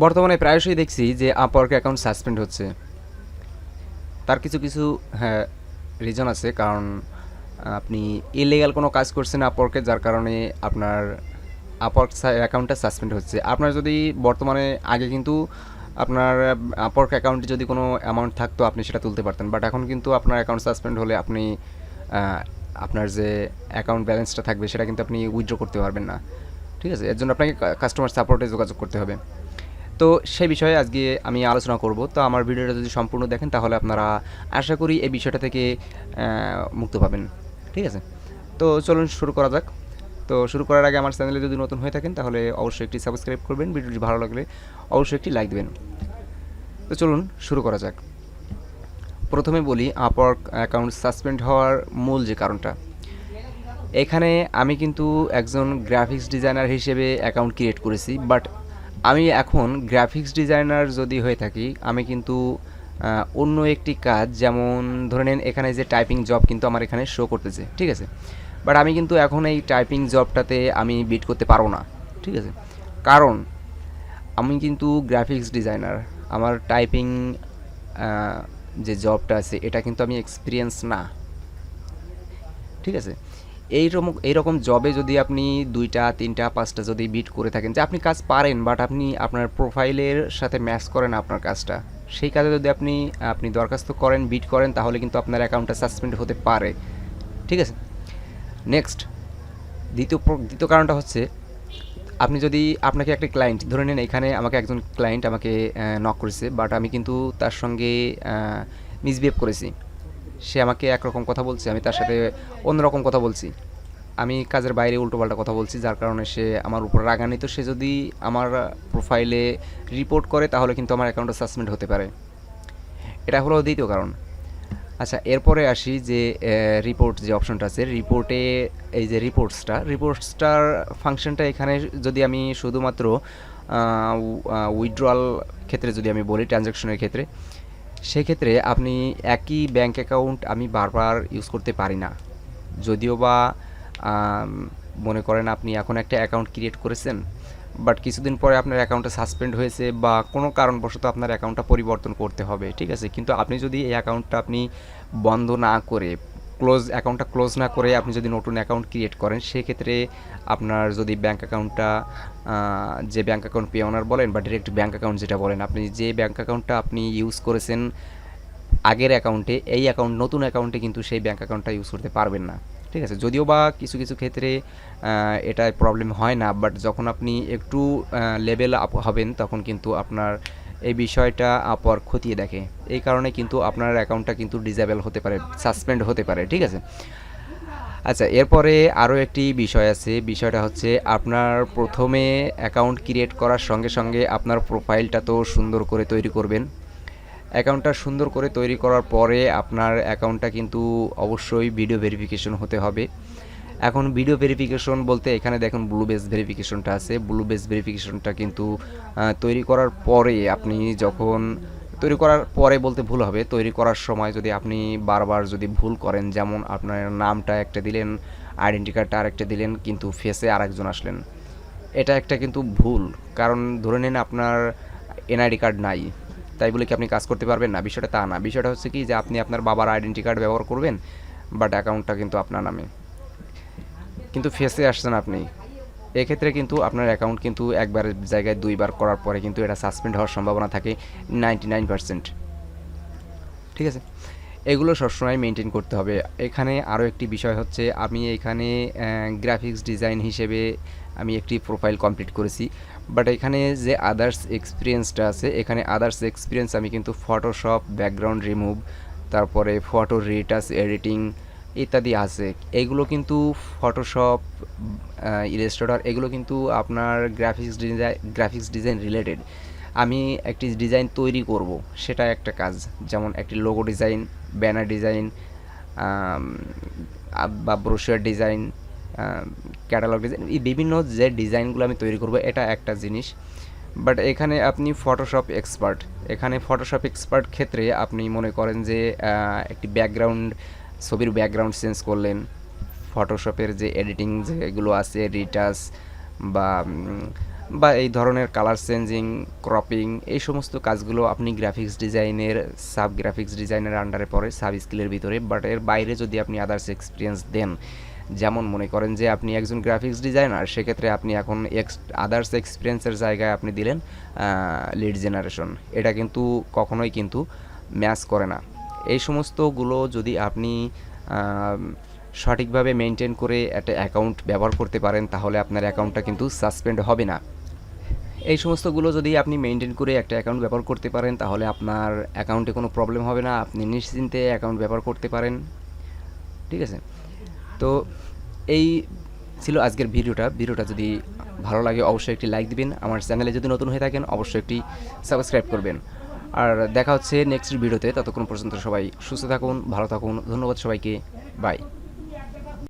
বর্তমানে প্রায়শই দেখছি যে আপওয়ার্ক অ্যাকাউন্ট সাসপেন্ড হচ্ছে। তার কিছু কিছু হ্যাঁ রিজন আছে, কারণ আপনি ইলিগাল কোনো কাজ করছেন আপওয়ার্কে, যার কারণে আপনার আপওয়ার্ক অ্যাকাউন্টটা সাসপেন্ড হচ্ছে। আপনার যদি বর্তমানে আগে কিন্তু আপনার আপওয়ার্ক অ্যাকাউন্টে যদি কোনো অ্যামাউন্ট থাকতো আপনি সেটা তুলতে পারতেন, বাট এখন কিন্তু আপনার অ্যাকাউন্ট সাসপেন্ড হলে আপনি আহ, আপনার যে অ্যাকাউন্ট ব্যালেন্সটা থাকবে সেটা কিন্তু আপনি উইথড্র করতে পারবেন না। ঠিক আছে, এর জন্য আপনাকে কাস্টমার সাপোর্টে যোগাযোগ করতে হবে। তো সেই বিষয়ে আজকে আমি আলোচনা করব। তো আমার ভিডিওটা যদি সম্পূর্ণ দেখেন তাহলে আপনারা আশা করি এই বিষয়টা থেকে মুক্ত পাবেন। ঠিক আছে, তো চলুন শুরু করা যাক। তো শুরু করার আগে আমার চ্যানেলে যদি নতুন হয়ে থাকেন তাহলে অবশ্যই একটি সাবস্ক্রাইব করবেন, ভিডিওটি ভালো লাগলে অবশ্যই একটি লাইক দেবেন। তো চলুন শুরু করা যাক। প্রথমে বলি আপওয়ার্ক অ্যাকাউন্ট সাসপেন্ড হওয়ার মূল যে কারণটা। এখানে আমি কিন্তু একজন গ্রাফিক্স ডিজাইনার হিসেবে অ্যাকাউন্ট ক্রিয়েট করেছি, বাট আমি এখন গ্রাফিক্স ডিজাইনার যদি হয়ে থাকি আমি কিন্তু অন্য একটি কাজ, যেমন ধরে নিন এখানে যে টাইপিং জব কিন্তু আমার এখানে শো করতেছে, ঠিক আছে, বাট আমি কিন্তু এখন এই টাইপিং জবটাতে আমি বিট করতে পারবো না। ঠিক আছে, কারণ আমি কিন্তু গ্রাফিক্স ডিজাইনার, আমার টাইপিং যে জবটা আছে এটা কিন্তু আমি এক্সপিরিয়েন্স না। ঠিক আছে, এইরকম জবে যদি আপনি 2টা 3টা 5টা যদি বিট করে থাকেন, যে আপনি কাজ পারেন বাট আপনি আপনার প্রোফাইলের সাথে ম্যাচ করেন আপনার কাজটা, সেই কাজে যদি আপনি আপনি দরখাস্ত করেন, বিট করেন, তাহলে কিন্তু আপনার অ্যাকাউন্টটা সাসপেন্ড হতে পারে। ঠিক আছে, নেক্সট দ্বিতীয় কারণটা হচ্ছে, আপনি যদি আপনাকে একটা ক্লায়েন্ট ধরে নেন, এখানে আমাকে একজন ক্লায়েন্ট আমাকে নক করেছে, বাট আমি কিন্তু তার সঙ্গে মিসবিহেভ করেছি। সে আমাকে একরকম কথা বলছে, আমি তার সাথে অন্যরকম কথা বলছি, আমি কাজের বাইরে উল্টোপাল্টা কথা বলছি, যার কারণে সে আমার উপর রাগান্বিত। সে যদি আমার প্রোফাইলে রিপোর্ট করে তাহলে কিন্তু আমার অ্যাকাউন্টটা সাসপেন্ড হতে পারে। এটা হলো দ্বিতীয় কারণ। আচ্ছা, এরপরে আসি যে রিপোর্ট যে অপশনটা আছে, রিপোর্টে এই যে রিপোর্টসটার ফাংশনটা এখানে যদি আমি শুধুমাত্র উইথড্রয়াল ক্ষেত্রে যদি আমি বলি, ট্রানজ্যাকশনের ক্ষেত্রে, সেক্ষেত্রে আপনি একই ব্যাংক অ্যাকাউন্ট আমি বারবার ইউজ করতে পারি না। যদিও বা আম, মনে করেন আপনি এখন একটা অ্যাকাউন্ট ক্রিয়েট করেছেন, বাট কিছুদিন পরে আপনার অ্যাকাউন্টটা সাসপেন্ড হয়েছে বা কোনো কারণবশত আপনার অ্যাকাউন্টটা পরিবর্তন করতে হবে। ঠিক আছে, কিন্তু আপনি যদি এই অ্যাকাউন্টটা আপনি বন্ধ না করে, অ্যাকাউন্টটা ক্লোজ না করে আপনি যদি নতুন অ্যাকাউন্ট ক্রিয়েট করেন, সেক্ষেত্রে আপনার যদি ব্যাঙ্ক অ্যাকাউন্টটা যে ব্যাঙ্ক অ্যাকাউন্ট পে অনার বলেন বা ডিরেক্ট ব্যাঙ্ক অ্যাকাউন্ট যেটা বলেন, আপনি যে ব্যাঙ্ক অ্যাকাউন্টটা আপনি ইউজ করেছেন আগের অ্যাকাউন্টে, এই নতুন অ্যাকাউন্টে কিন্তু সেই ব্যাঙ্ক অ্যাকাউন্টটা ইউজ করতে পারবেন না। ঠিক আছে, যদিও বা কিছু কিছু ক্ষেত্রে এটা প্রবলেম হয় না, বাট যখন আপনি একটু লেভেল আপ হবেন তখন কিন্তু আপনার এই বিষয়টা আপওয়ার খতিয়ে দেখে। এই কারণে কিন্তু আপনার অ্যাকাউন্টটা কিন্তু ডিসেবল হতে পারে, সাসপেন্ড হতে পারে। ঠিক আছে, আচ্ছা, এরপরে আরও একটি বিষয় আছে। বিষয়টা হচ্ছে, আপনার প্রথমে অ্যাকাউন্ট ক্রিয়েট করার সঙ্গে সঙ্গে আপনার প্রোফাইলটা তো সুন্দর করে তৈরি করবেন। অ্যাকাউন্টটা সুন্দর করে তৈরি করার পরে আপনার অ্যাকাউন্টটা কিন্তু অবশ্যই ভিডিও ভেরিফিকেশন হতে হবে। এখন ভিডিও ভেরিফিকেশন বলতে এখানে দেখুন ব্লু বেস ভেরিফিকেশনটা আছে। ব্লু বেস ভেরিফিকেশনটা কিন্তু তৈরি করার পরে আপনি যখন তৈরি করার পরে বলতে ভুল হবে, তৈরি করার সময় যদি আপনি বারবার যদি ভুল করেন, যেমন আপনার নামটা একটা দিলেন, আইডেন্টি কার্ডটা আরেকটা দিলেন, কিন্তু ফেসে আরেকজন আসলেন, এটা একটা কিন্তু ভুল। কারণ ধরে নিন আপনার এনআইডি কার্ড নাই, তাই বলে কি আপনি কাজ করতে পারবেন না? বিষয়টা তা না। বিষয়টা হচ্ছে কি, যে আপনি আপনার বাবার আইডেন্টি কার্ড ব্যবহার করবেন, বাট অ্যাকাউন্টটা কিন্তু আপনার নামে, কিন্তু ফেসে আসছেন আপনি। এক্ষেত্রে কিন্তু আপনার অ্যাকাউন্ট কিন্তু একবার জায়গায় দুইবার করার পরে কিন্তু এটা সাসপেন্ড হওয়ার সম্ভাবনা থাকে 99%। ঠিক আছে, এগুলো সবসময় মেনটেন করতে হবে। এখানে আরও একটি বিষয় হচ্ছে, আমি এখানে গ্রাফিক্স ডিজাইন হিসেবে আমি একটি প্রোফাইল কমপ্লিট করেছি, বাট এখানে যে আদার্স এক্সপিরিয়েন্সটা আছে, এখানে আদার্স এক্সপিরিয়েন্স আমি কিন্তু ফটোশপ, ব্যাকগ্রাউন্ড রিমুভ, তারপরে ফটো রিটাচ এডিটিং ইত্যাদি আছে। এগুলো কিন্তু ফটোশপ, ইলাস্ট্রেটর, এগুলো কিন্তু আপনার গ্রাফিক্স ডিজাইন রিলেটেড। আমি একটি ডিজাইন তৈরি করব, সেটা একটা কাজ। যেমন একটি লোগো ডিজাইন, ব্যানার ডিজাইন, বা ব্রোশার ডিজাইন, ক্যাটালগ ডিজাইন, এই বিভিন্ন যে ডিজাইনগুলো আমি তৈরি করব, এটা একটা জিনিস। বাট এখানে আপনি ফটোশপ এক্সপার্ট, এখানে ফটোশপ এক্সপার্ট ক্ষেত্রে আপনি মনে করেন যে একটি ব্যাকগ্রাউন্ড, ছবির ব্যাকগ্রাউন্ড চেঞ্জ করলেন, ফটোশপের যে এডিটিং যেগুলো আছে, রিটাচ বা বা এই ধরনের কালার চেঞ্জিং, ক্রপিং, এই সমস্ত কাজগুলো আপনি গ্রাফিক্স ডিজাইনের, সাব গ্রাফিক্স ডিজাইনের আন্ডারে পড়ে, সাব স্কিলের ভিতরে। বাট এর বাইরে যদি আপনি আদার্স এক্সপিরিয়েন্স দেন, যেমন মনে করেন যে আপনি একজন গ্রাফিক্স ডিজাইনার, সেক্ষেত্রে আপনি এখন আদার্স এক্সপিরিয়েন্সের জায়গায় আপনি দিলেন লিড জেনারেশন, এটা কিন্তু কখনোই কিন্তু ম্যাচ করে না। এই সমস্তগুলো যদি আপনি সঠিকভাবে মেনটেন করে একটা অ্যাকাউন্ট ব্যবহার করতে পারেন, তাহলে আপনার অ্যাকাউন্টটা কিন্তু সাসপেন্ড হবে না। এই সমস্তগুলো যদি আপনি মেনটেন করে একটা অ্যাকাউন্ট ব্যবহার করতে পারেন, তাহলে আপনার অ্যাকাউন্টে কোনো প্রবলেম হবে না, আপনি নিশ্চিন্তে অ্যাকাউন্ট ব্যবহার করতে পারেন। ঠিক আছে? তো এই ছিল আজকের ভিডিওটা যদি ভালো লাগে অবশ্যই একটি লাইক দিবেন, আমার চ্যানেলে যদি নতুন হয়ে থাকেন অবশ্যই একটি সাবস্ক্রাইব করবেন। আর দেখা হচ্ছে নেক্সট ভিডিওতে, ততক্ষণ পর্যন্ত সবাই সুস্থ থাকুন, ভালো থাকুন, ধন্যবাদ সবাইকে, বাই।